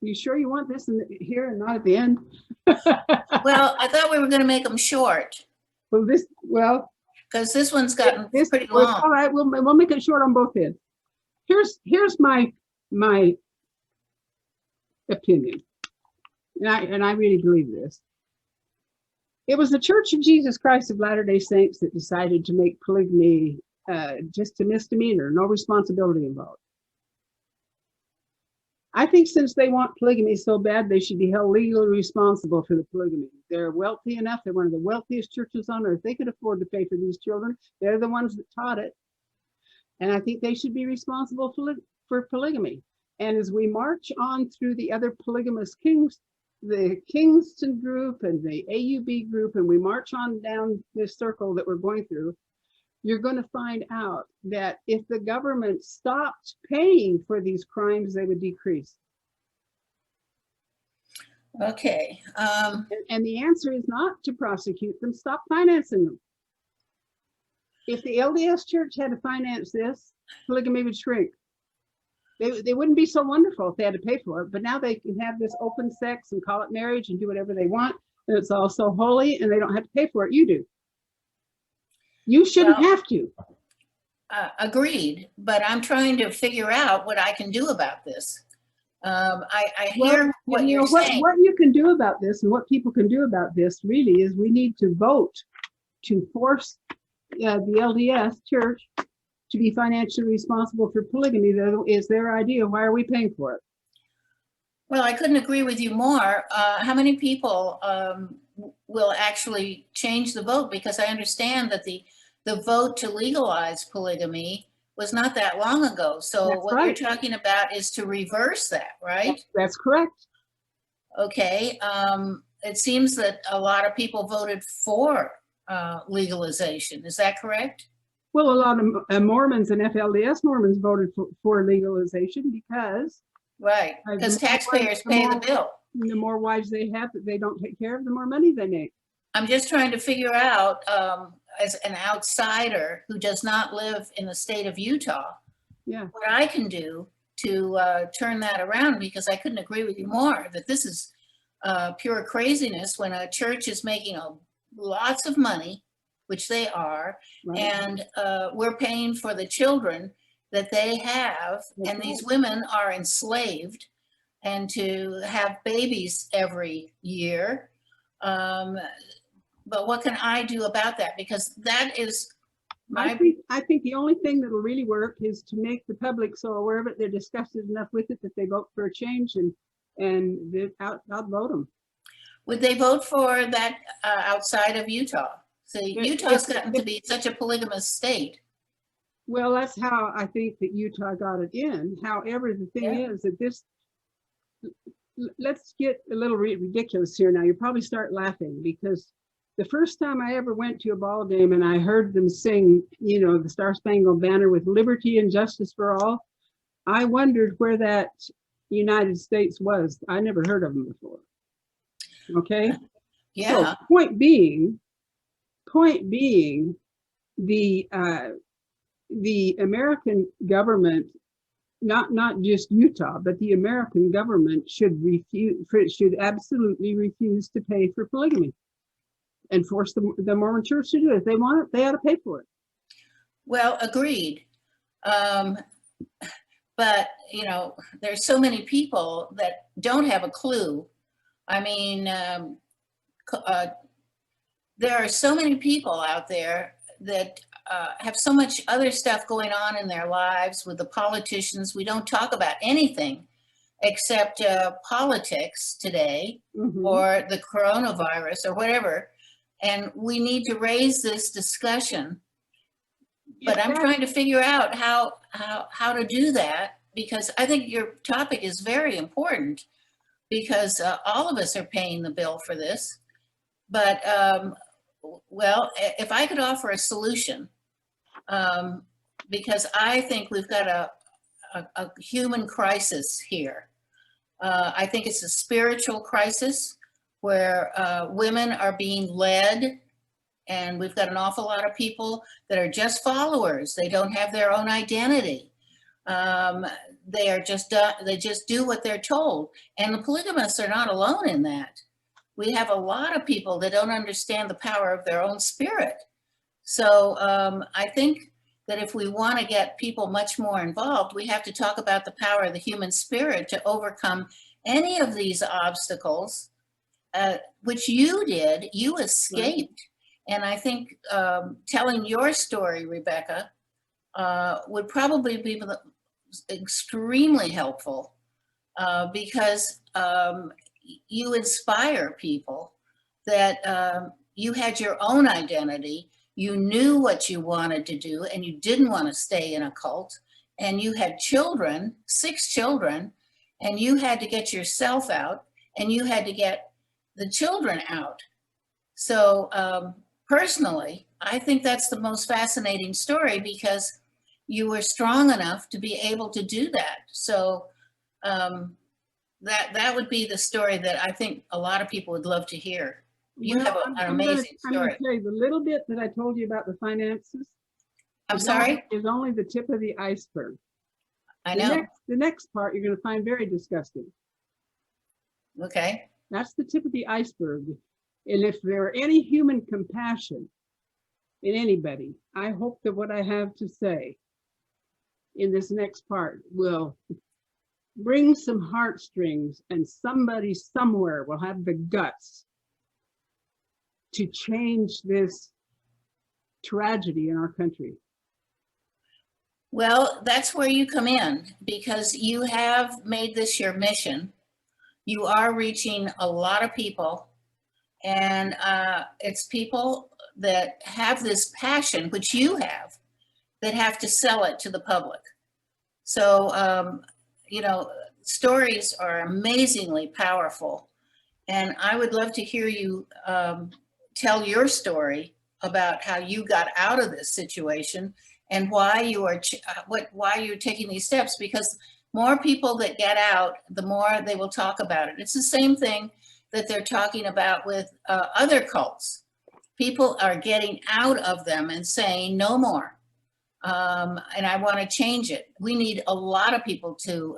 You sure you want this here and not at the end? Well, I thought we were going to make them short Well, because this one's gotten pretty well, long. all right, we'll make it short on both ends. Here's my opinion, and I really believe this. It was the Church of Jesus Christ of Latter-day Saints that decided to make polygamy just a misdemeanor, no responsibility involved. I think since they want polygamy so bad, they should be held legally responsible for the polygamy. They're wealthy enough. They're one of the wealthiest churches on earth. They could afford to pay for these children. They're the ones that taught it. And I think they should be responsible for polygamy. And as we march on through the other polygamous kings, the Kingston group and the AUB group, and we march on down this circle that we're going through, you're going to find out that if the government stopped paying for these crimes, they would decrease. Okay. And the answer is not to prosecute them, stop financing them. If the LDS Church had to finance this, polygamy would shrink. They wouldn't be so wonderful if they had to pay for it, but now they can have this open sex and call it marriage and do whatever they want. And it's all so holy and they don't have to pay for it. You do. You shouldn't have to. Agreed, but I'm trying to figure out what I can do about this. I hear what you're saying. What you can do about this and what people can do about this really is we need to vote to force the LDS Church to be financially responsible for polygamy. That is their idea. Why are we paying for it? Well, I couldn't agree with you more. How many people will actually change the vote? Because I understand that the vote to legalize polygamy was not that long ago. So That's what right. you're talking about is to reverse that, right? That's correct. Okay. It seems that a lot of people voted for legalization. Is that correct? Well, a lot of Mormons and FLDS Mormons voted for legalization because right, because taxpayers pay the bill. The more wives they have that they don't take care of, the more money they make. I'm just trying to figure out, as an outsider who does not live in the state of Utah, what I can do to turn that around, because I couldn't agree with you more that this is pure craziness when a church is making lots of money, which they are, right. And we're paying for the children that they have, and these women are enslaved, and to have babies every year. But what can I do about that? Because that is my... I think the only thing that'll really work is to make the public so aware of it, they're disgusted enough with it that they vote for a change and outvote them. Would they vote for that outside of Utah? So Utah's gotten to be such a polygamous state. Well, that's how I think that Utah got it in. However, the thing is that this, let's get a little ridiculous here now. You'll probably start laughing because the first time I ever went to a ball game and I heard them sing, you know, the Star Spangled Banner with liberty and justice for all, I wondered where that United States was. I never heard of them before. Okay. Yeah. So point being, the American government, not just Utah, but the American government should absolutely refuse to pay for polygamy and force the Mormon Church to do it. If they want it, they ought to pay for it. Well, agreed. But, you know, there's so many people that don't have a clue. I mean, there are so many people out there that have so much other stuff going on in their lives with the politicians. We don't talk about anything except politics today, or the coronavirus or whatever. And we need to raise this discussion. But I'm trying to figure out how to do that, because I think your topic is very important, because all of us are paying the bill for this. But, well, if I could offer a solution, because I think we've got a human crisis here. I think it's a spiritual crisis where women are being led, and we've got an awful lot of people that are just followers. They don't have their own identity. they just do what they're told. And the polygamists are not alone in that. We have a lot of people that don't understand the power of their own spirit. So I think that if we want to get people much more involved, we have to talk about the power of the human spirit to overcome any of these obstacles, which you did. You escaped. And I think telling your story, Rebecca, would probably be extremely helpful because you inspire people that you had your own identity, you knew what you wanted to do, and you didn't want to stay in a cult, and you had children, 6 children, and you had to get yourself out, and you had to get the children out. So personally, I think that's the most fascinating story because you were strong enough to be able to do that. So that would be the story that I think a lot of people would love to hear. You have an amazing story. I'm going to tell you the little bit that I told you about the finances. I'm sorry? Is only the tip of the iceberg. I know. The next part you're going to find very disgusting. Okay. That's the tip of the iceberg. And if there are any human compassion in anybody, I hope that what I have to say in this next part will bring some heartstrings, and somebody somewhere will have the guts to change this tragedy in our country. Well, that's where you come in, because you have made this your mission. You are reaching a lot of people, and it's people that have this passion, which you have, that have to sell it to the public. So, you know, stories are amazingly powerful. And I would love to hear you tell your story about how you got out of this situation and why you are why you're taking these steps, because more people that get out, the more they will talk about it. It's the same thing that they're talking about with other cults. People are getting out of them and saying no more. And I want to change it. We need a lot of people to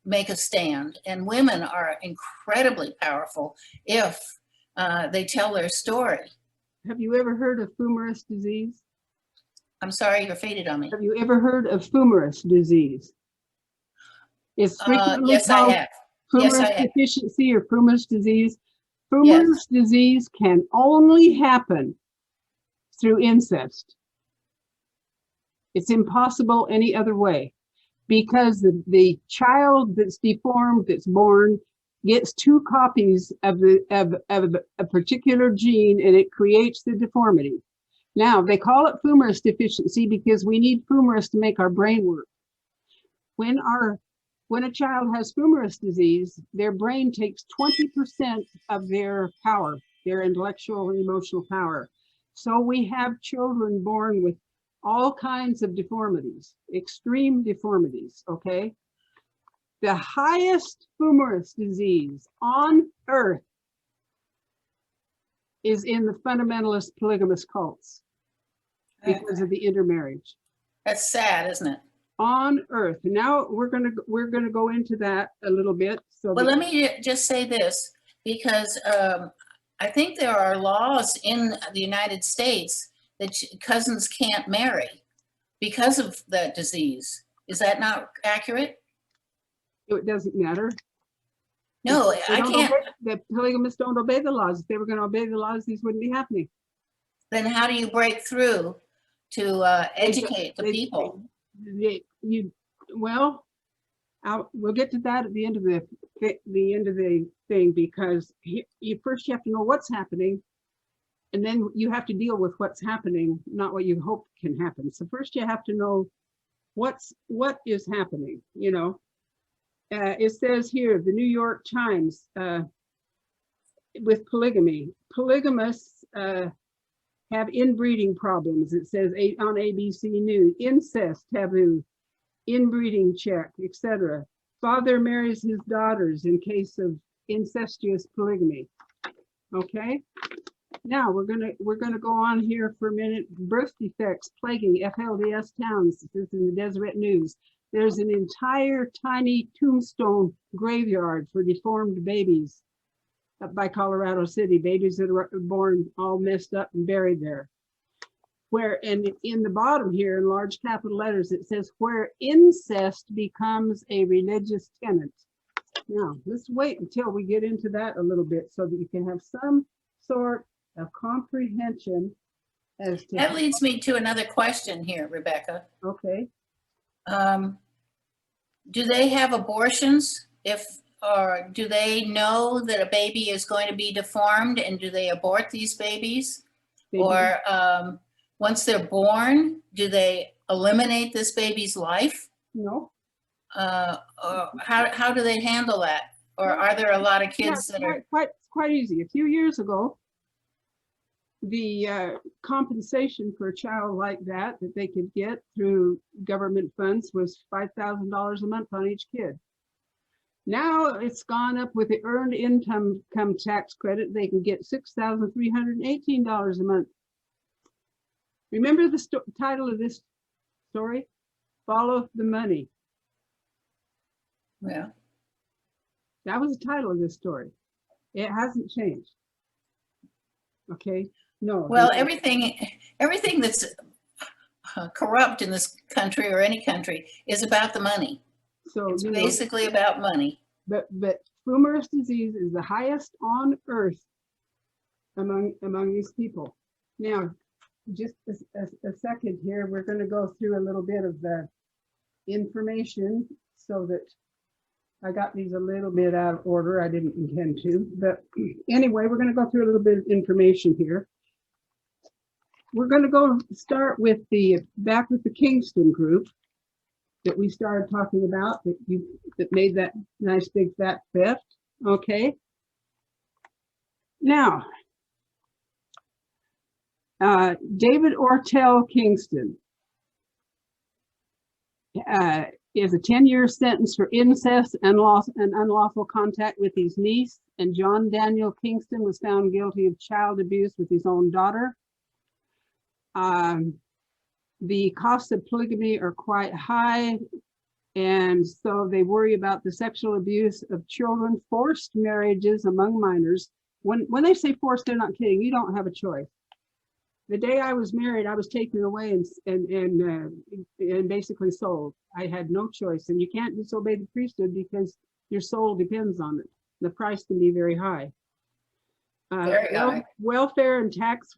make a stand, and women are incredibly powerful if they tell their story. Have you ever heard of fumarous disease? I'm sorry, you're faded on me. Have you ever heard of fumarous disease? It's frequently yes, I have. Fumarous deficiency or fumarous disease. Fumarous disease can only happen through incest. It's impossible any other way, because the child that's deformed, that's born, gets 2 copies of a particular gene, and it creates the deformity. Now, they call it fumarous deficiency because we need fumarous to make our brain work. When a child has fumarous disease, their brain takes 20% of their power, their intellectual and emotional power. So we have children born with all kinds of deformities, extreme deformities, okay? The highest fumarous disease on earth is in the fundamentalist polygamous cults because of the intermarriage. That's sad, isn't it? On earth. Now we're gonna go into that a little bit. So well, let me just say this, because I think there are laws in the United States that cousins can't marry because of that disease. Is that not accurate? It doesn't matter. No, I can't. The polygamists don't obey the laws. If they were going to obey the laws, these wouldn't be happening. Then how do you break through to educate the people? Well, we'll get to that at the end of the thing, because first you have to know what's happening, and then you have to deal with what's happening, not what you hope can happen. So first you have to know what is happening, you know. It says here, the New York Times, with polygamy, polygamists have inbreeding problems. It says on ABC News, incest taboo, inbreeding check, etc. Father marries his daughters in case of incestuous polygamy. Okay. Now we're gonna go on here for a minute. Birth defects plaguing FLDS towns. This is in the Deseret News. There's an entire tiny tombstone graveyard for deformed babies up by Colorado City, babies that are born all messed up and buried there. Where, and in the bottom here in large capital letters, it says where incest becomes a religious tenet. Now, let's wait until we get into that a little bit so that you can have some sort of comprehension as to. That leads me to another question here, Rebecca. Okay. Do they have abortions or do they know that a baby is going to be deformed, and do they abort these babies? Or once they're born, do they eliminate this baby's life? No. Or how do they handle that? Or are there a lot of kids that are quite easy? A few years ago, the compensation for a child like that they could get through government funds was $5,000 a month on each kid. Now it's gone up with the earned income tax credit. They can get $6,318 a month. Remember the title of this story? Follow the Money. Yeah. That was the title of this story. It hasn't changed. Okay. No. Well, everything that's corrupt in this country or any country is about the money. So it's basically about money. But Fumar's disease is the highest on earth among these people. Now, just a second here, we're going to go through a little bit of the information so that I got these a little bit out of order. I didn't intend to, but anyway, we're going to go through a little bit of information here. We're going to go start with back with the Kingston group that we started talking about, that made that nice big fat theft. Okay. Now, David Ortell Kingston is a 10-year sentence for incest and unlawful contact with his niece, and John Daniel Kingston was found guilty of child abuse with his own daughter. The costs of polygamy are quite high, and so they worry about the sexual abuse of children, forced marriages among minors. When they say forced, they're not kidding. You don't have a choice. The day I was married, I was taken away and basically sold. I had no choice, and you can't disobey the priesthood because your soul depends on it. The price can be very high. Very high. Welfare and tax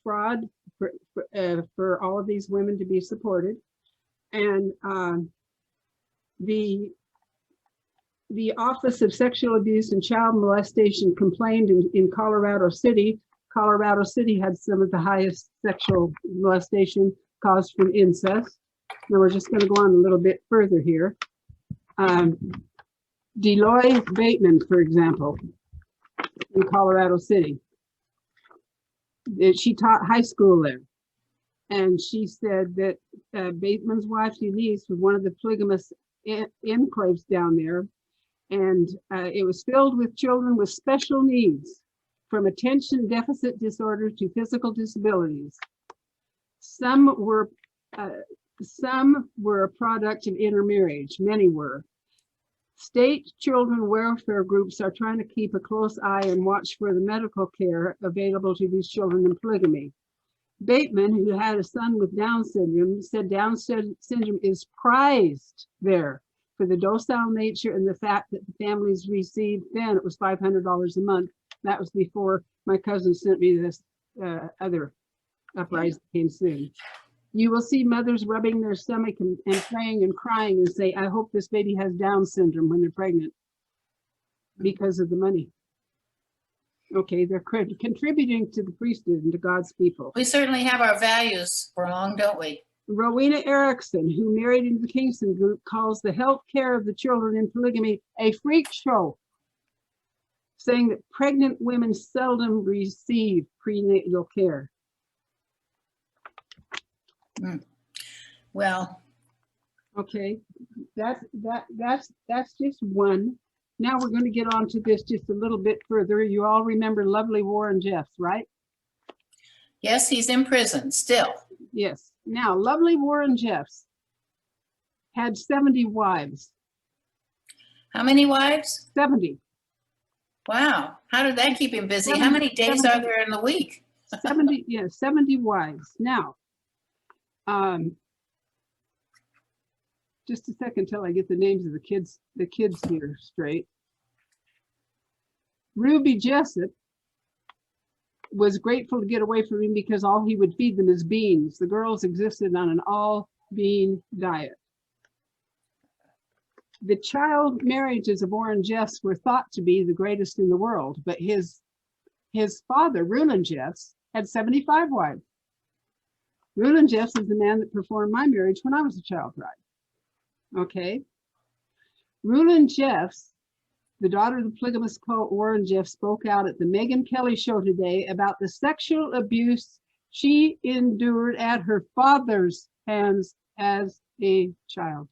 fraud for all of these women to be supported, and the Office of Sexual Abuse and Child Molestation complained in Colorado City. Colorado City had some of the highest sexual molestation caused from incest. Now we're just going to go on a little bit further here. Deloy Bateman, for example, in Colorado City. She taught high school there. And she said that Bateman's wife, Denise, was one of the polygamous enclaves down there. And it was filled with children with special needs, from attention deficit disorder to physical disabilities. Some were a product of intermarriage, many were. State children welfare groups are trying to keep a close eye and watch for the medical care available to these children in polygamy. Bateman, who had a son with Down syndrome, said Down syndrome is prized there for the docile nature and the fact that the families received, then it was $500 a month. That was before my cousin sent me this other uprising that came soon. You will see mothers rubbing their stomach and praying and crying and say, I hope this baby has Down syndrome when they're pregnant because of the money. Okay, they're contributing to the priesthood and to God's people. We certainly have our values wrong, don't we? Rowena Erickson, who married into the Kingston group, calls the health care of the children in polygamy a freak show, saying that pregnant women seldom receive prenatal care. Well, okay, that's just one. Now we're going to get on to this just a little bit further. You all remember Lovely Warren Jeffs, right? yes, he's in prison still. Yes. Now, Lovely Warren Jeffs had 70 wives. How many wives? 70. Wow. How did that keep him busy? 70, How many days 70, are there in the week? 70, yeah, 70 wives. Now, just a second till I get the names of the kids here straight. Ruby Jessup was grateful to get away from him because all he would feed them is beans. The girls existed on an all-bean diet. The child marriages of Warren Jeffs were thought to be the greatest in the world, but his father, Rulon Jeffs, had 75 wives. Rulon Jeffs is the man that performed my marriage when I was a child bride. Okay. Rulon Jeffs, the daughter of the polygamist poet Warren Jeffs, spoke out at the Megyn Kelly show today about the sexual abuse she endured at her father's hands as a child.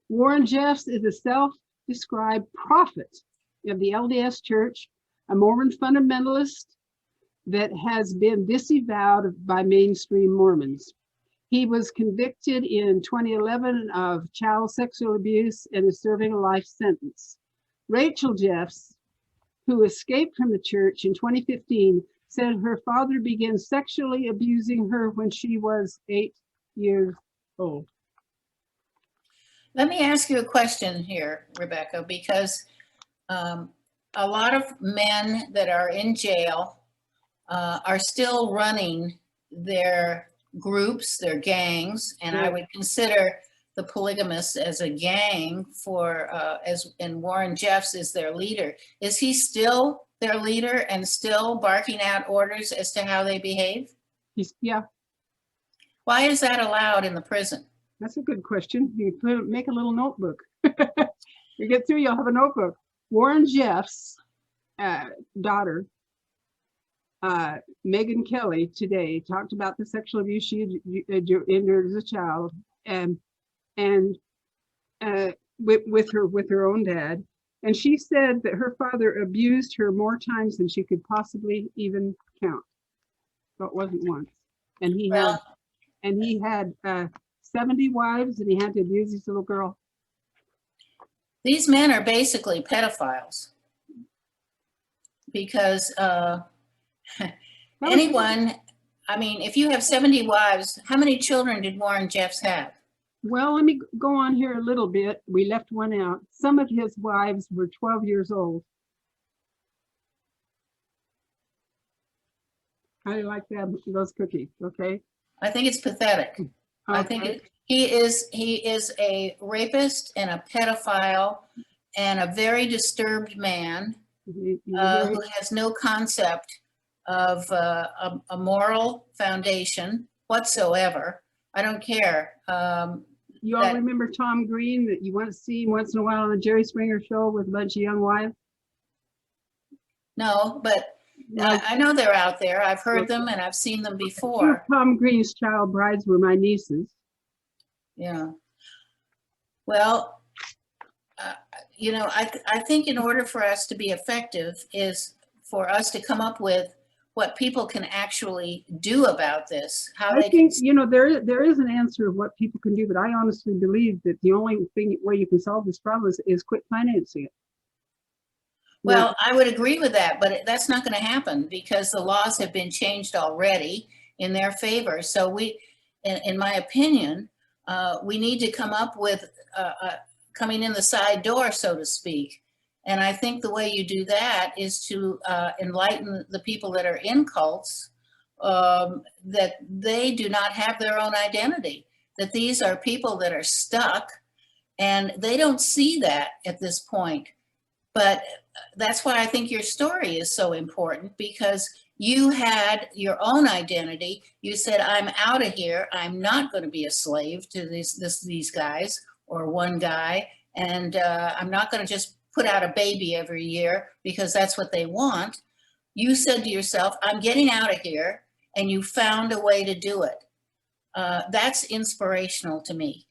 Warren Jeffs is a self-described prophet of the LDS Church, a Mormon fundamentalist that has been disavowed by mainstream Mormons. He was convicted in 2011 of child sexual abuse and is serving a life sentence. Rachel Jeffs, who escaped from the church in 2015, said her father began sexually abusing her when she was 8 years old. Let me ask you a question here, Rebecca, because a lot of men that are in jail are still running their groups, their gangs, and I would consider the polygamists as a gang and Warren Jeffs is their leader. Is he still their leader and still barking out orders as to how they behave? Yeah. Why is that allowed in the prison? That's a good question. You make a little notebook. You get through, you'll have a notebook. Warren Jeffs' daughter, Megyn Kelly, today talked about the sexual abuse she endured as a child, and with her own dad. And she said that her father abused her more times than she could possibly even count. So it wasn't once. And he had 70 wives, and he had to abuse this little girl. These men are basically pedophiles because anyone, I mean, if you have 70 wives, how many children did Warren Jeffs have? Well, let me go on here a little bit. We left one out. Some of his wives were 12 years old. How do you like those cookies? Okay. I think it's pathetic. Okay. I think he is a rapist and a pedophile and a very disturbed man who has no concept of a moral foundation whatsoever. I don't care. You all remember Tom Green that you want to see once in a while on a Jerry Springer show with a bunch of young wives? No, but I know they're out there. I've heard them and I've seen them before. Tom Green's child brides were my nieces. Yeah. Well, you know, I think in order for us to be effective is for us to come up with what people can actually do about this. I think, you know, there is an answer of what people can do, but I honestly believe that the only way you can solve this problem is quit financing it. Well, I would agree with that, but that's not going to happen because the laws have been changed already in their favor. So we, in my opinion, we need to come up with coming in the side door, so to speak. And I think the way you do that is to enlighten the people that are in cults that they do not have their own identity, that these are people that are stuck and they don't see that at this point. But that's why I think your story is so important, because you had your own identity. You said, I'm out of here. I'm not going to be a slave to these guys or one guy. And I'm not going to just put out a baby every year because that's what they want. You said to yourself, I'm getting out of here. And you found a way to do it. That's inspirational to me.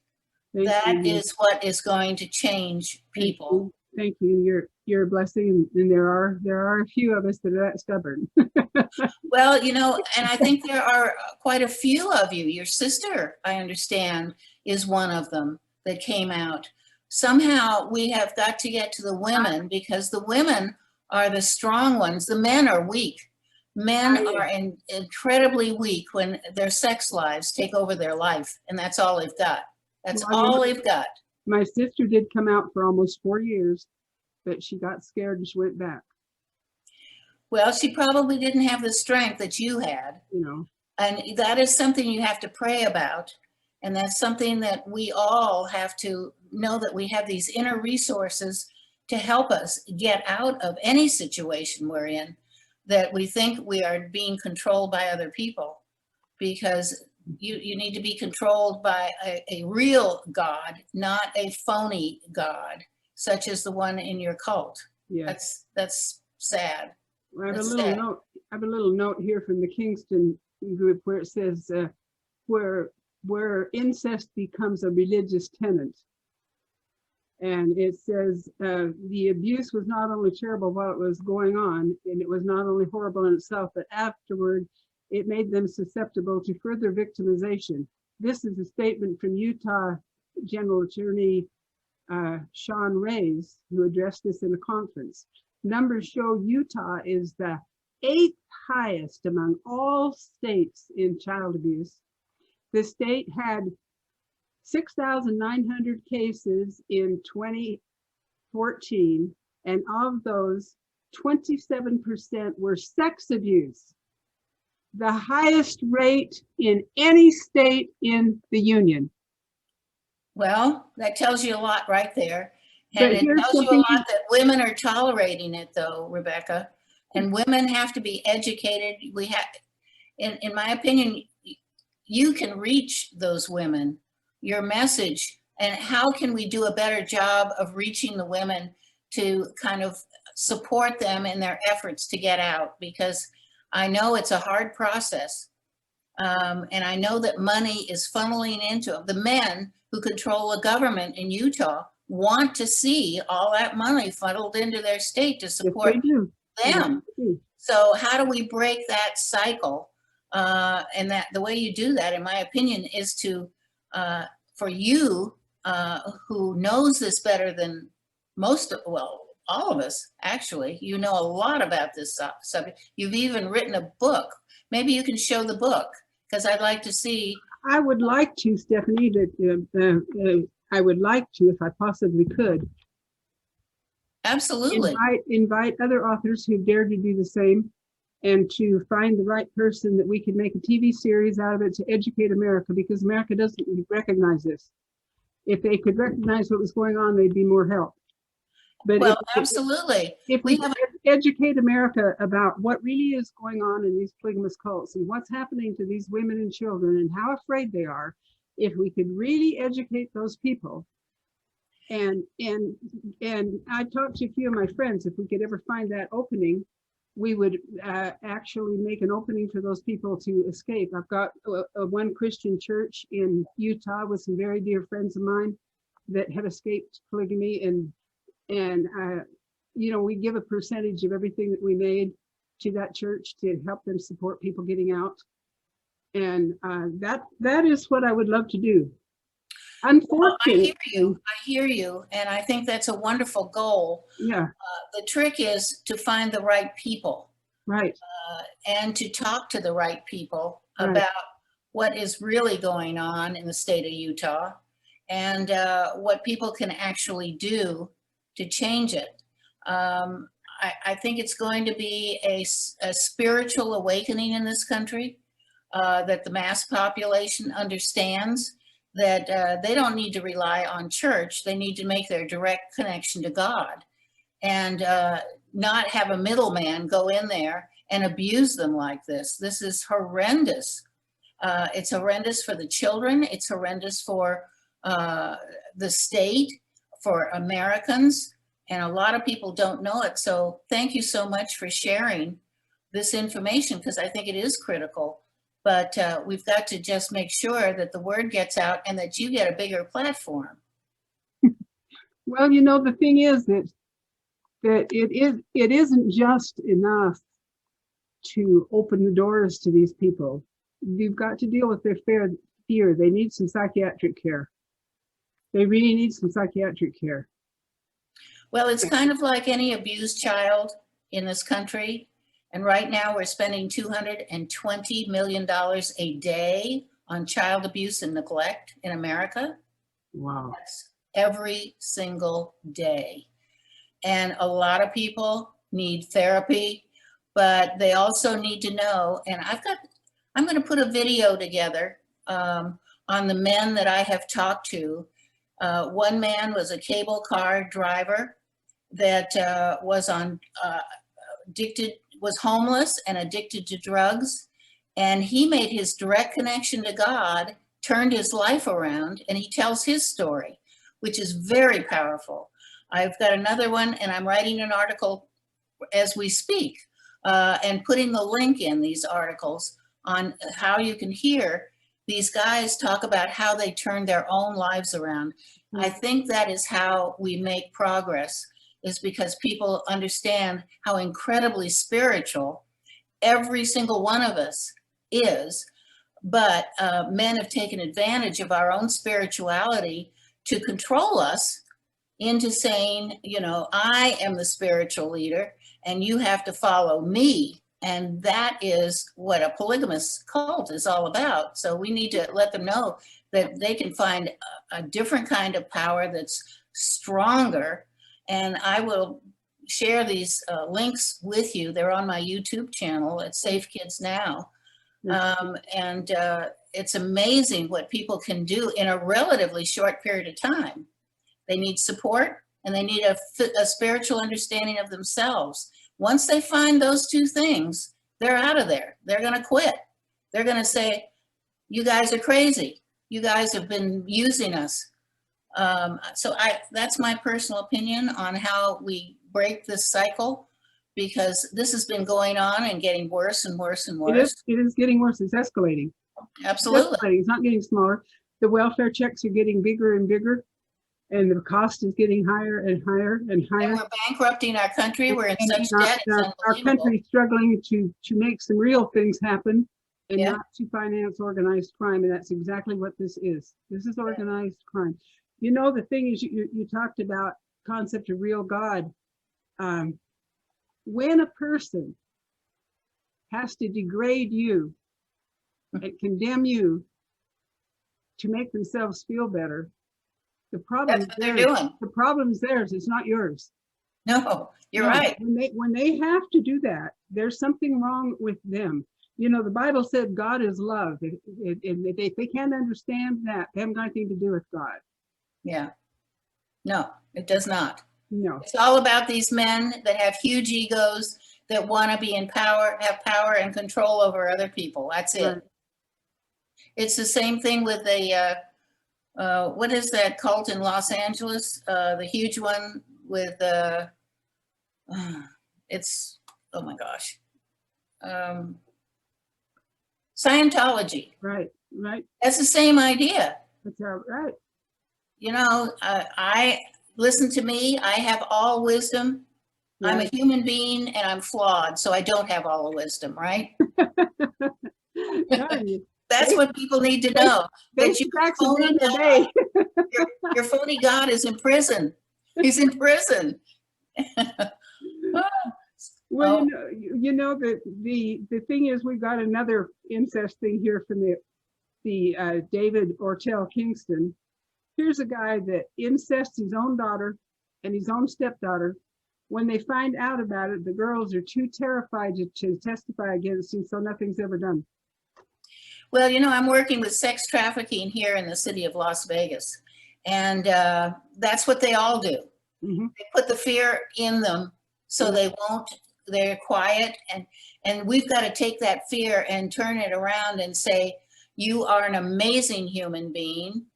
That is what is going to change people. Thank you. You're a blessing, and there are a few of us that are that stubborn. Well, you know, and I think there are quite a few of you. Your sister, I understand, is one of them. that came out. Somehow we have got to get to the women, because the women are the strong ones. The men are weak. Men are incredibly weak when their sex lives take over their life, and that's all they've got. That's all they've got. My sister did come out for almost 4 years, but she got scared and she went back. Well, she probably didn't have the strength that you had. You know. And that is something you have to pray about. And that's something that we all have to know, that we have these inner resources to help us get out of any situation we're in, that we think we are being controlled by other people, because you need to be controlled by a real God, not a phony God, such as the one in your cult. Yeah. That's sad. I have a little note here from the Kingston group where it says where incest becomes a religious tenet. And it says the abuse was not only terrible while it was going on, and it was not only horrible in itself, but afterward it made them susceptible to further victimization. This is a statement from Utah General Attorney Sean Reyes, who addressed this in a conference. Numbers show Utah is the 8th highest among all states in child abuse. The state had 6,900 cases in 2014, and of those, 27% were sex abuse, the highest rate in any state in the union. Well, that tells you a lot right there. And it tells you a lot that women are tolerating it, though, Rebecca. And women have to be educated. We have, in my opinion, you can reach those women, your message, and how can we do a better job of reaching the women to kind of support them in their efforts to get out? Because I know it's a hard process. And I know that money is funneling into it. The men who control the government in Utah want to see all that money funneled into their state to support them. So how do we break that cycle? And that the way you do that, in my opinion, is to, for you, who knows this better than all of us, actually, you know a lot about this subject. You've even written a book. Maybe you can show the book, because I'd like to see. I would like to, Stephanie, I would like to, if I possibly could. Absolutely. Invite other authors who dare to do the same, and to find the right person that we can make a TV series out of it to educate America, because America doesn't recognize this. If they could recognize what was going on, they'd be more help. But absolutely. If we educate America about what really is going on in these polygamous cults and what's happening to these women and children and how afraid they are, if we could really educate those people, and I talked to a few of my friends, if we could ever find that opening, we would actually make an opening for those people to escape. I've got one Christian church in Utah with some very dear friends of mine that have escaped polygamy, and you know, we give a percentage of everything that we made to that church to help them support people getting out. And that is what I would love to do. Unfortunately, I hear you, and I think that's a wonderful goal. Yeah. The trick is to find the right people, right, and to talk to the right people about what is really going on in the state of Utah, and what people can actually do to change it. I think it's going to be a spiritual awakening in this country, that the mass population understands that they don't need to rely on church. They need to make their direct connection to God, and not have a middleman go in there and abuse them like this. This is horrendous. It's horrendous for the children. It's horrendous for the state, for Americans, and a lot of people don't know it. So thank you so much for sharing this information, because I think it is critical. But we've got to just make sure that the word gets out and that you get a bigger platform. Well, you know, the thing is that it isn't just enough to open the doors to these people. You've got to deal with their fear. They need some psychiatric care. They really need some psychiatric care. Well, it's kind of like any abused child in this country. And right now we're spending $220 million a day on child abuse and neglect in America. Wow. That's every single day. And a lot of people need therapy, but they also need to know, and I'm going to put a video together on the men that I have talked to. One man was a cable car driver that was homeless and addicted to drugs. And he made his direct connection to God, turned his life around, and he tells his story, which is very powerful. I've got another one, and I'm writing an article as we speak, and putting the link in these articles on how you can hear these guys talk about how they turned their own lives around. I think that is how we make progress, is because people understand how incredibly spiritual every single one of us is. But men have taken advantage of our own spirituality to control us into saying, you know, I am the spiritual leader and you have to follow me. And that is what a polygamist cult is all about. So we need to let them know that they can find a different kind of power that's stronger. And I will share these links with you. They're on my YouTube channel at Safe Kids Now. It's amazing what people can do in a relatively short period of time. They need support and they need a spiritual understanding of themselves. Once they find those two things, they're out of there. They're going to quit. They're going to say, you guys are crazy. You guys have been using us. That's my personal opinion on how we break this cycle, because this has been going on and getting worse and worse and worse. It is getting worse. It's escalating. Absolutely. It's not getting smaller. The welfare checks are getting bigger and bigger, and the cost is getting higher and higher and higher. And we're bankrupting our country. We're in such debt. Our country is struggling to make some real things happen and Yeah. not to finance organized crime. And that's exactly what this is. This is organized crime. You know, the thing is, you talked about concept of real God. When a person has to degrade you and condemn you to make themselves feel better, the problem That's what they're doing. The problem is theirs. It's not yours. No, you're right. When they have to do that, there's something wrong with them. You know, the Bible said God is love. If they can't understand that, they haven't got anything to do with God. Yeah. No, it does not. No. It's all about these men that have huge egos, that want to be in power, have power and control over other people. That's it. Right. It's the same thing with the, what is that cult in Los Angeles? The huge one with, it's, oh my gosh. Scientology. Right. That's the same idea. That's right. You know, listen to me. I have all wisdom. Yeah. I'm a human being and I'm flawed, so I don't have all the wisdom, right? That's what people need to know. That your phony God is in prison. He's in prison. Well, you know the thing is, we've got another incest thing here from the David Ortell Kingston. Here's a guy that incests his own daughter and his own stepdaughter. When they find out about it, the girls are too terrified to testify against him, so nothing's ever done. Well, you know, I'm working with sex trafficking here in the city of Las Vegas, and that's what they all do. Mm-hmm. They put the fear in them so they're quiet, and we've got to take that fear and turn it around and say, you are an amazing human being.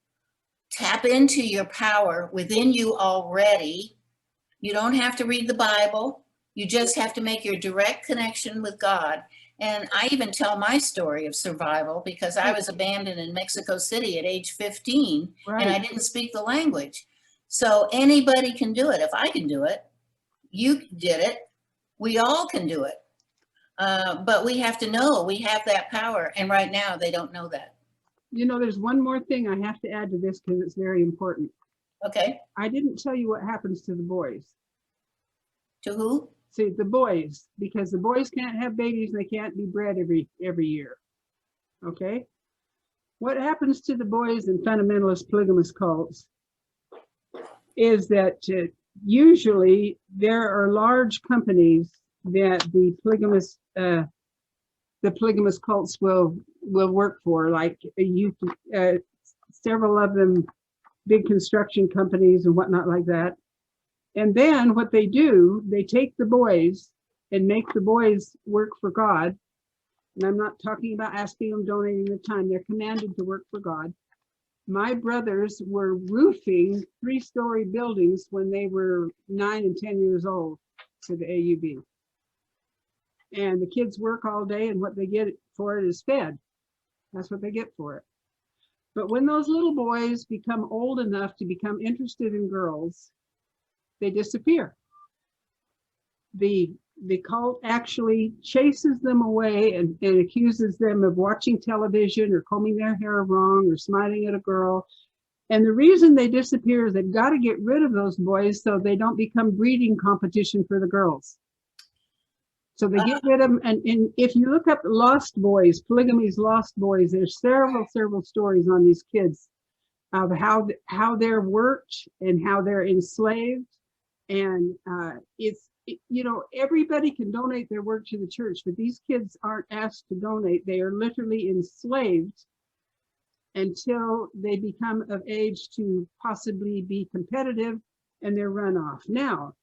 Tap into your power within you already. You don't have to read the Bible. You just have to make your direct connection with God. And I even tell my story of survival, because I was abandoned in Mexico City at age 15, Right. and I didn't speak the language. So anybody can do it. If I can do it, you did it. We all can do it. But we have to know we have that power. And right now they don't know that. You know, there's one more thing I have to add to this because it's very important. Okay. I didn't tell you what happens to the boys. To who? See, the boys, because the boys can't have babies and they can't be bred every year. Okay? What happens to the boys in fundamentalist polygamous cults is that usually there are large companies that the polygamous cults will work for, like several of them, big construction companies and whatnot like that. And then what they do, they take the boys and make the boys work for God. And I'm not talking about asking them, donating the time. They're commanded to work for God. My brothers were roofing 3-story buildings when they were 9 and 10 years old to the AUB. And the kids work all day, and what they get for it is fed. That's what they get for it. But when those little boys become old enough to become interested in girls, they disappear. The cult actually chases them away and accuses them of watching television or combing their hair wrong or smiling at a girl. And the reason they disappear is they've got to get rid of those boys so they don't become breeding competition for the girls. So they get rid of them. And if you look up Lost Boys, Polygamy's Lost Boys, there's several stories on these kids of how they're worked and how they're enslaved. And everybody can donate their work to the church, but these kids aren't asked to donate. They are literally enslaved until they become of age to possibly be competitive, and they're run off. Now,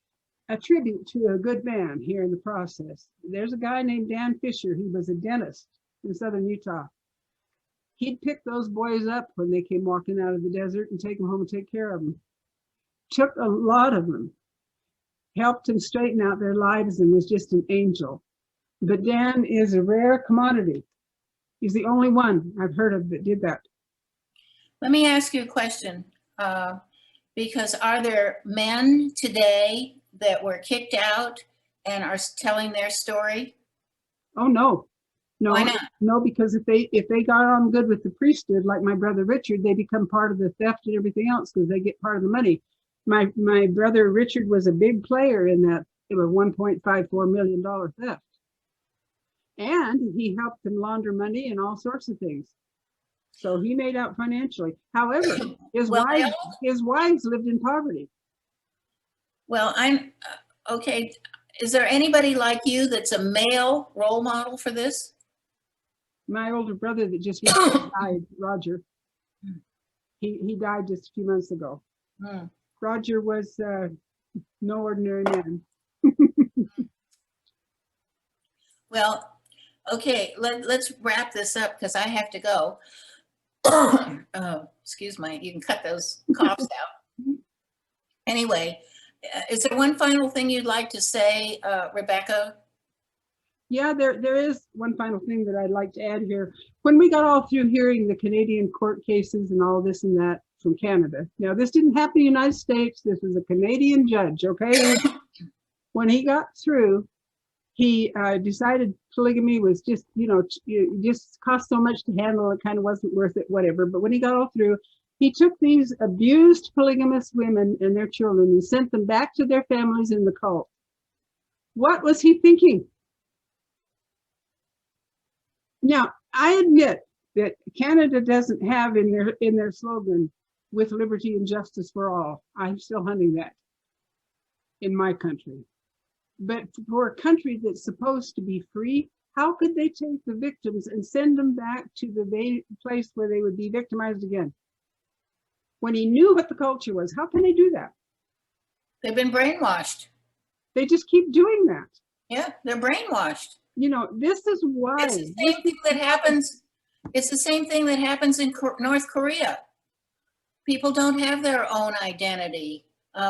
a tribute to a good man here in the process. There's a guy named Dan Fisher. He was a dentist in southern Utah. He'd pick those boys up when they came walking out of the desert and take them home and take care of them. Took a lot of them, helped them straighten out their lives, and was just an angel. But Dan is a rare commodity. He's the only one I've heard of that did that. Let me ask you a question, because are there men today that were kicked out and are telling their story? Oh, no. Why not? No, because if they got on good with the priesthood, like my brother Richard, they become part of the theft and everything else because they get part of the money. My brother Richard was a big player in that $1.54 million theft. And he helped them launder money and all sorts of things. So he made out financially. However, his wives lived in poverty. Well, I'm okay. Is there anybody like you that's a male role model for this? My older brother that just recently died, Roger. He died just a few months ago. Hmm. Roger was no ordinary man. Well, okay, let's wrap this up because I have to go. Excuse me, you can cut those coughs out. Anyway, is there one final thing you'd like to say, Rebecca? Yeah, there is one final thing that I'd like to add here. When we got all through hearing the Canadian court cases and all this and that from Canada, now this didn't happen in the United States. This was a Canadian judge, okay? When he got through, he decided polygamy was just, just cost so much to handle. It kind of wasn't worth it, whatever. But when he got all through, he took these abused polygamous women and their children and sent them back to their families in the cult. What was he thinking? Now, I admit that Canada doesn't have in their slogan, with liberty and justice for all. I'm still hunting that in my country. But for a country that's supposed to be free, how could they take the victims and send them back to the place where they would be victimized again? When he knew what the culture was, how can they do that? They've been brainwashed. They just keep doing that. Yeah, they're brainwashed. This is why. It's the same thing that happens. It's the same thing that happens in North Korea. People don't have their own identity.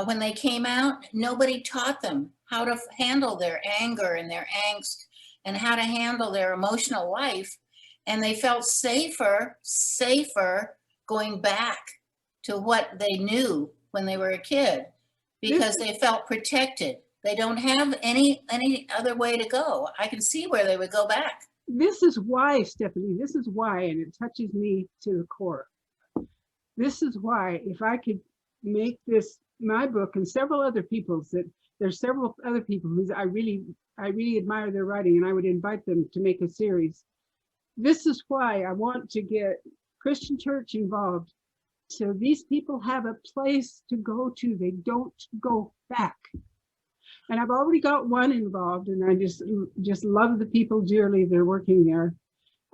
When they came out, nobody taught them how to handle their anger and their angst and how to handle their emotional life. And they felt safer going back to what they knew when they were a kid because they felt protected. They don't have any other way to go. I can see where they would go back. This is why, Stephanie, this is why, and it touches me to the core. This is why, if I could make this my book and several other people's that there's several other people who I really admire their writing, and I would invite them to make a series. This is why I want to get Christian Church involved. So these people have a place to go to. They don't go back. And I've already got one involved, and I just love the people dearly. They're working there.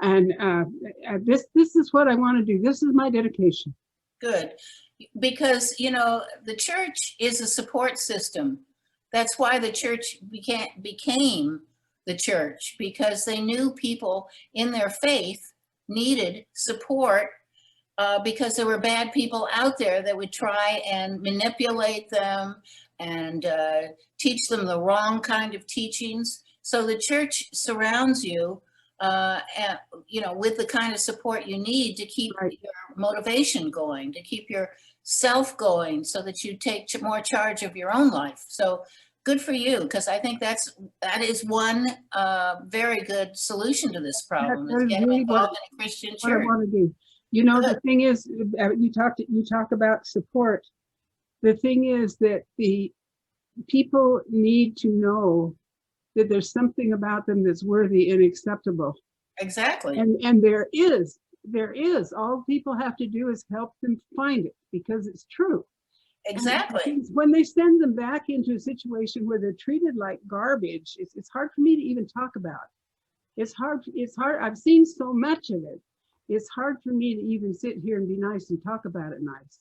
And this is what I want to do. This is my dedication. Good. Because, you know, the church is a support system. That's why the church became the church, because they knew people in their faith needed support, because there were bad people out there that would try and manipulate them and teach them the wrong kind of teachings. So the church surrounds you, and, you know, with the kind of support you need to keep Right. your motivation going, to keep yourself going, so that you take more charge of your own life. So good for you, because I think that is one very good solution to this problem. That Is is getting really involved in a Christian what I church. want to do. You know, Good. the thing is, you talk about support. The thing is that the people need to know that there's something about them that's worthy and acceptable. Exactly. And there is. All people have to do is help them find it, because it's true. Exactly. When they send them back into a situation where they're treated like garbage, it's hard for me to even talk about. It's hard. I've seen so much of it. It's hard for me to even sit here and be nice and talk about it nice.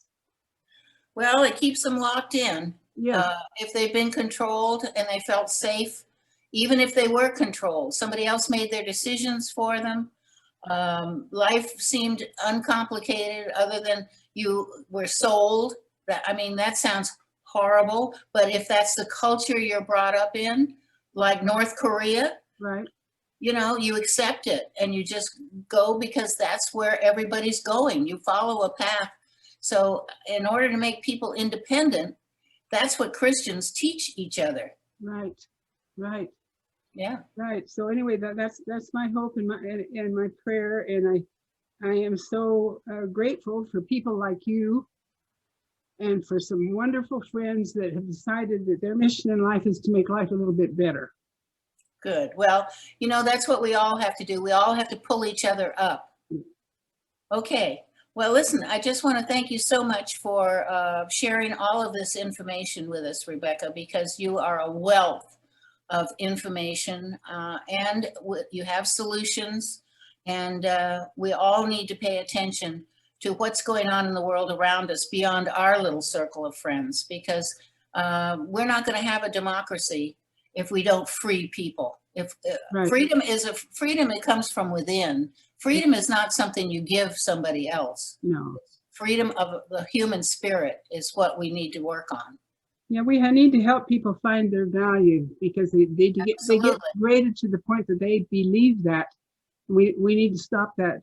Well, it keeps them locked in. Yeah. If they've been controlled and they felt safe, even if they were controlled, somebody else made their decisions for them. Life seemed uncomplicated, other than you were sold. That sounds horrible, but if that's the culture you're brought up in, like North Korea, Right. you know, you accept it and you just go because that's where everybody's going. You follow a path. So in order to make people independent, that's what Christians teach each other. Right. Right. Yeah. Right. So anyway, that's my hope and my prayer, and I am so grateful for people like you, and for some wonderful friends that have decided that their mission in life is to make life a little bit better. Good. Well, you know, that's what we all have to do. We all have to pull each other up. Okay. Well, listen, I just want to thank you so much for sharing all of this information with us, Rebecca, because you are a wealth of information, and you have solutions, and we all need to pay attention to what's going on in the world around us beyond our little circle of friends, because we're not going to have a democracy if we don't free people. If Right. freedom, it comes from within. Freedom is not something you give somebody else. No. Freedom of the human spirit is what we need to work on. Yeah, we need to help people find their value, because they get graded to the point that they believe that. We need to stop that.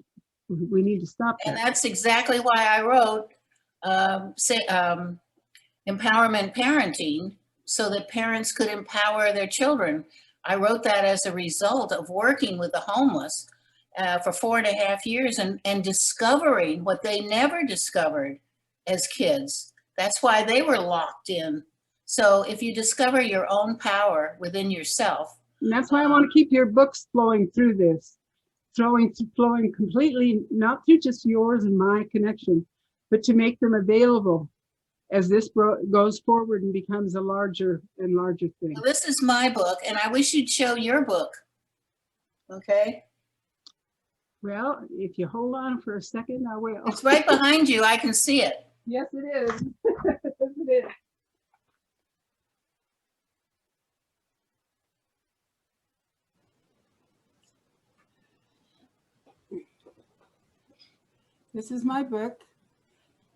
We need to stop that. And that's exactly why I wrote empowerment parenting, so that parents could empower their children. I wrote that as a result of working with the homeless for 4.5 years and discovering what they never discovered as kids. That's why they were locked in. So if you discover your own power within yourself. And that's why I want to keep your books flowing through this, flowing completely, not through just yours and my connection, but to make them available as this goes forward and becomes a larger and larger thing. Well, this is my book, and I wish you'd show your book. Okay. Well, if you hold on for a second, I will. It's right behind you. I can see it. Yes, it is. Yes, it is. This is my book.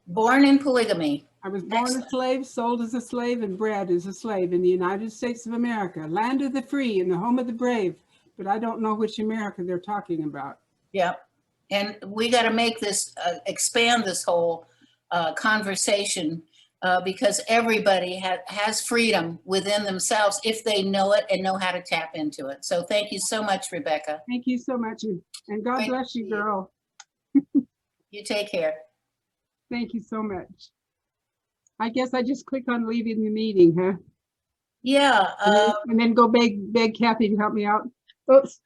Born in Polygamy. I was born a slave, sold as a slave, and bred as a slave in the United States of America, land of the free and the home of the brave. But I don't know which America they're talking about. Yep. And we got to make this, expand this whole conversation, because everybody has freedom within themselves if they know it and know how to tap into it. So thank you so much, Rebecca. Thank you so much. And God bless you, girl. You take care. Thank you so much. I guess I just click on leaving the meeting, huh? Yeah, And then go beg Kathy to help me out. Oops.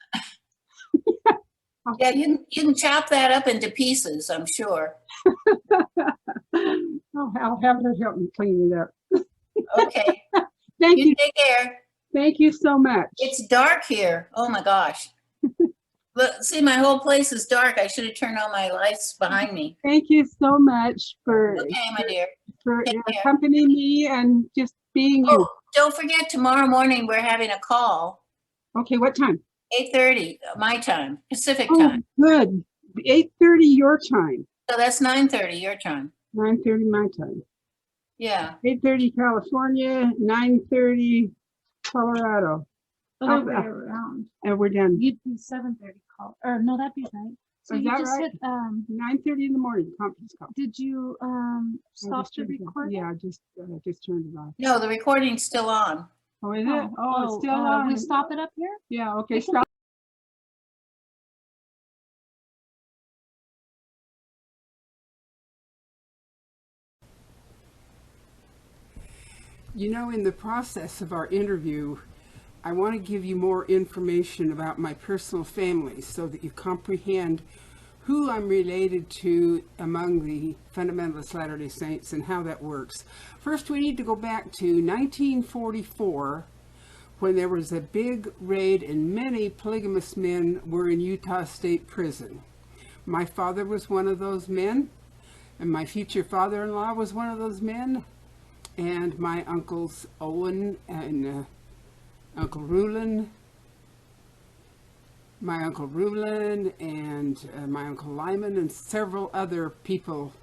yeah, you can chop that up into pieces, I'm sure. I'll have her help me clean it up. Okay, Thank you you. take care. Thank you so much. It's dark here. Oh my gosh. Look, see, my whole place is dark. I should have turned on my lights behind me. Thank you so much for Okay, my dear. for Take care. accompanying me and just being you. Oh, don't forget, tomorrow morning we're having a call, Okay, what time? 8:30, my time, Pacific Oh, time. good. 8:30 your time. So that's 9:30 your time. 9:30 my time. Yeah. 8:30 California, 9:30 Colorado. Other way around. And we're done. You'd be 7:30 call, or no, that'd be right. So Is you that just right? hit, 9:30 in the morning, conference call. did you, I stop just the turned it off. recording? Yeah, I just turned it off. No, the recording's still on. Oh, is it? Oh, it's still on. We stop it up here? Yeah, okay, We can- stop. You know, in the process of our interview, I want to give you more information about my personal family so that you comprehend who I'm related to among the fundamentalist Latter-day Saints and how that works. First, we need to go back to 1944, when there was a big raid and many polygamous men were in Utah State Prison. My father was one of those men, and my future father-in-law was one of those men, and my uncles Owen and Uncle Rulin, my Uncle Rulin and my Uncle Lyman, and several other people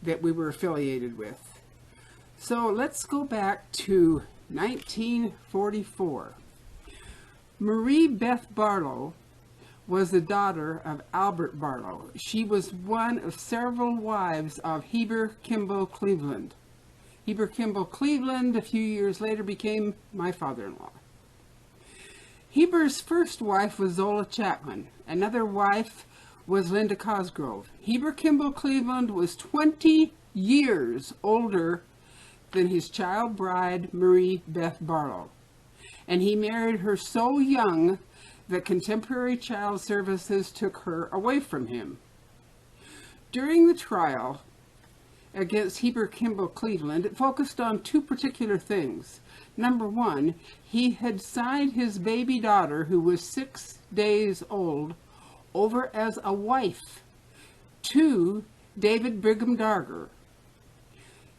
that we were affiliated with. So let's go back to 1944. Marie Beth Barlow was the daughter of Albert Barlow. She was one of several wives of Heber Kimbel Cleveland. Heber Kimbel Cleveland, a few years later, became my father-in-law. Heber's first wife was Zola Chapman. Another wife was Linda Cosgrove. Heber Kimbel Cleveland was 20 years older than his child bride, Marie Beth Barlow. And he married her so young that Contemporary Child Services took her away from him. During the trial against Heber Kimbel Cleveland, it focused on two particular things. Number one, he had signed his baby daughter, who was 6 days old, over as a wife to David Brigham Darger.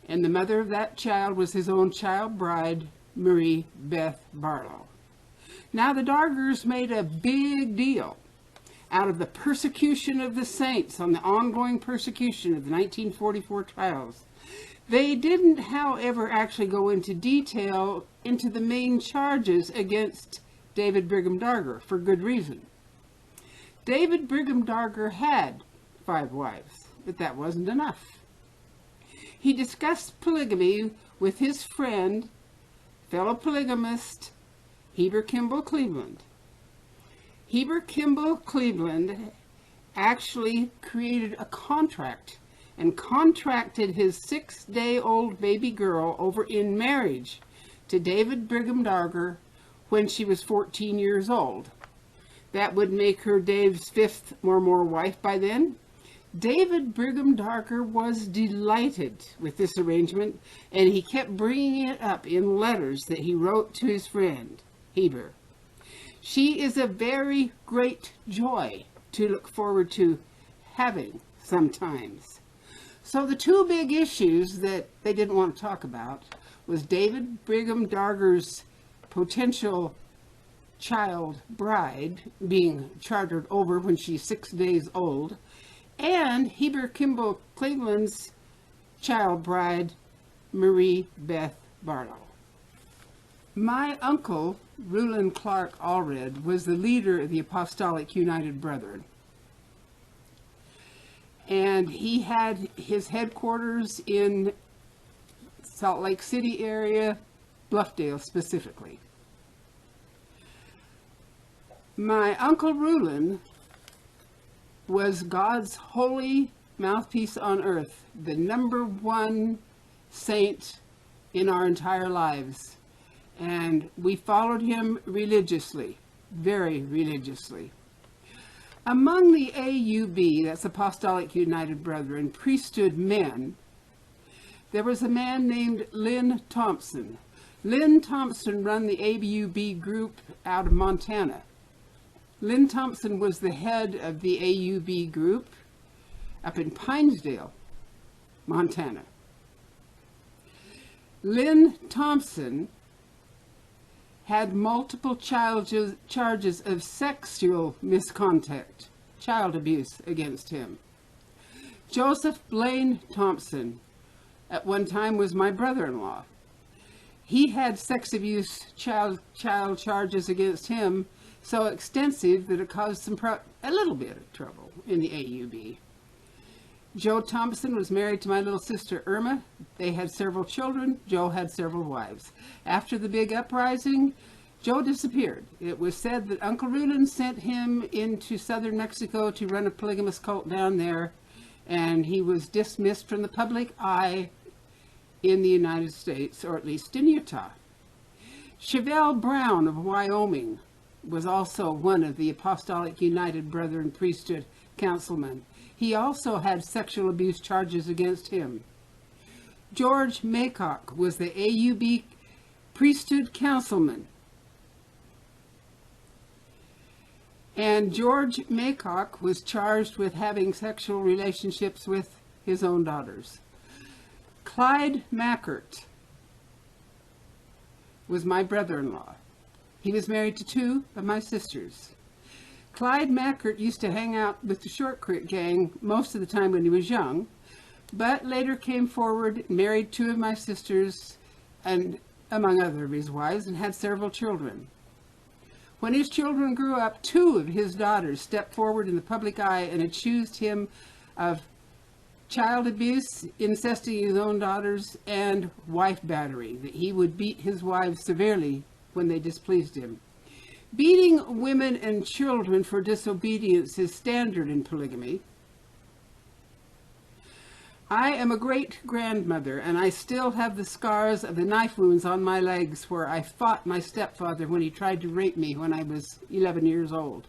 And the mother of that child was his own child bride, Marie Beth Barlow. Now the Dargers made a big deal out of the persecution of the saints, on the ongoing persecution of the 1944 trials. They didn't, however, actually go into detail into the main charges against David Brigham Darger, for good reason. David Brigham Darger had 5 wives, but that wasn't enough. He discussed polygamy with his friend, fellow polygamist, Heber Kimbel Cleveland. Heber Kimbel Cleveland actually created a contract and contracted his 6-day-old baby girl over in marriage to David Brigham Darger when she was 14 years old. That would make her Dave's 5th or more wife by then. David Brigham Darger was delighted with this arrangement, and he kept bringing it up in letters that he wrote to his friend, Heber. She is a very great joy to look forward to having sometimes. So the two big issues that they didn't want to talk about was David Brigham Darger's potential child bride being chartered over when she's 6 days old, and Heber Kimbel Cleveland's child bride, Marie Beth Barlow. My uncle, Rulin Clark Allred, was the leader of the Apostolic United Brethren. And he had his headquarters in Salt Lake City area, Bluffdale specifically. My Uncle Rulin was God's holy mouthpiece on earth, the #1 saint in our entire lives. And we followed him religiously, very religiously. Among the AUB, that's Apostolic United Brethren, priesthood men, there was a man named Lynn Thompson. Lynn Thompson ran the AUB group out of Montana. Lynn Thompson was the head of the AUB group up in Pinesdale, Montana. Lynn Thompson had multiple charges of sexual misconduct, child abuse against him. Joseph Blaine Thompson at one time was my brother-in-law. He had sex abuse child charges against him so extensive that it caused a little bit of trouble in the AUB. Joe Thompson was married to my little sister Irma. They had several children. Joe had several wives. After the big uprising, Joe disappeared. It was said that Uncle Rulon sent him into southern Mexico to run a polygamous cult down there, and he was dismissed from the public eye in the United States, or at least in Utah. Chevelle Brown of Wyoming was also one of the Apostolic United Brethren priesthood councilmen. He also had sexual abuse charges against him. George Maycock was the AUB priesthood councilman. And George Maycock was charged with having sexual relationships with his own daughters. Clyde Mackert was my brother-in-law. He was married to two of my sisters. Clyde Mackert used to hang out with the Short Creek gang most of the time when he was young, but later came forward, married two of my sisters, and among other of his wives, and had several children. When his children grew up, two of his daughters stepped forward in the public eye and accused him of child abuse, incesting his own daughters, and wife battery, that he would beat his wives severely when they displeased him. Beating women and children for disobedience is standard in polygamy. I am a great-grandmother, and I still have the scars of the knife wounds on my legs where I fought my stepfather when he tried to rape me when I was 11 years old.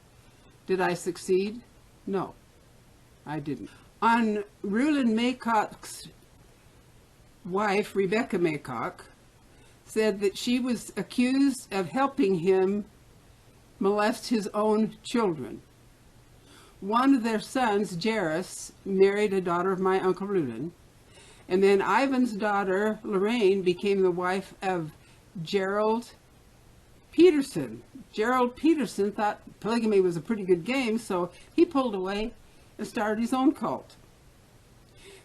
Did I succeed? No, I didn't. On Rulon Maycock's wife, Rebecca Maycock, said that she was accused of helping him molest his own children. One of their sons, Jairus, married a daughter of my Uncle Rulon, and then Ivan's daughter, Lorraine, became the wife of Gerald Peterson. Gerald Peterson thought polygamy was a pretty good game, so he pulled away and started his own cult.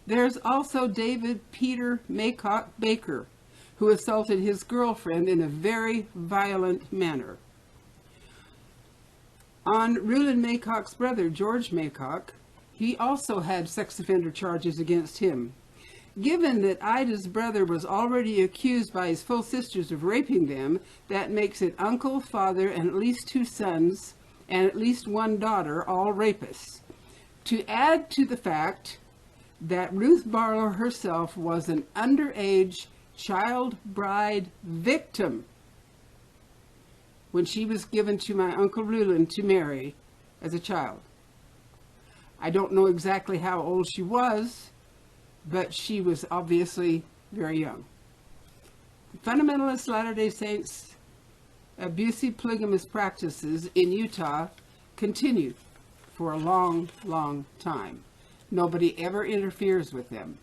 There's also David Peter Maycock Baker, who assaulted his girlfriend in a very violent manner. On Rulon Maycock's brother, George Maycock, he also had sex offender charges against him. Given that Ida's brother was already accused by his full sisters of raping them, that makes it uncle, father, and at least two sons, and at least one daughter, all rapists. To add to the fact that Ruth Barlow herself was an underage child bride victim when she was given to my Uncle Rulon to marry as a child. I don't know exactly how old she was, but she was obviously very young. The Fundamentalist Latter-day Saints' abusive polygamous practices in Utah continued for a long, long time. Nobody ever interferes with them.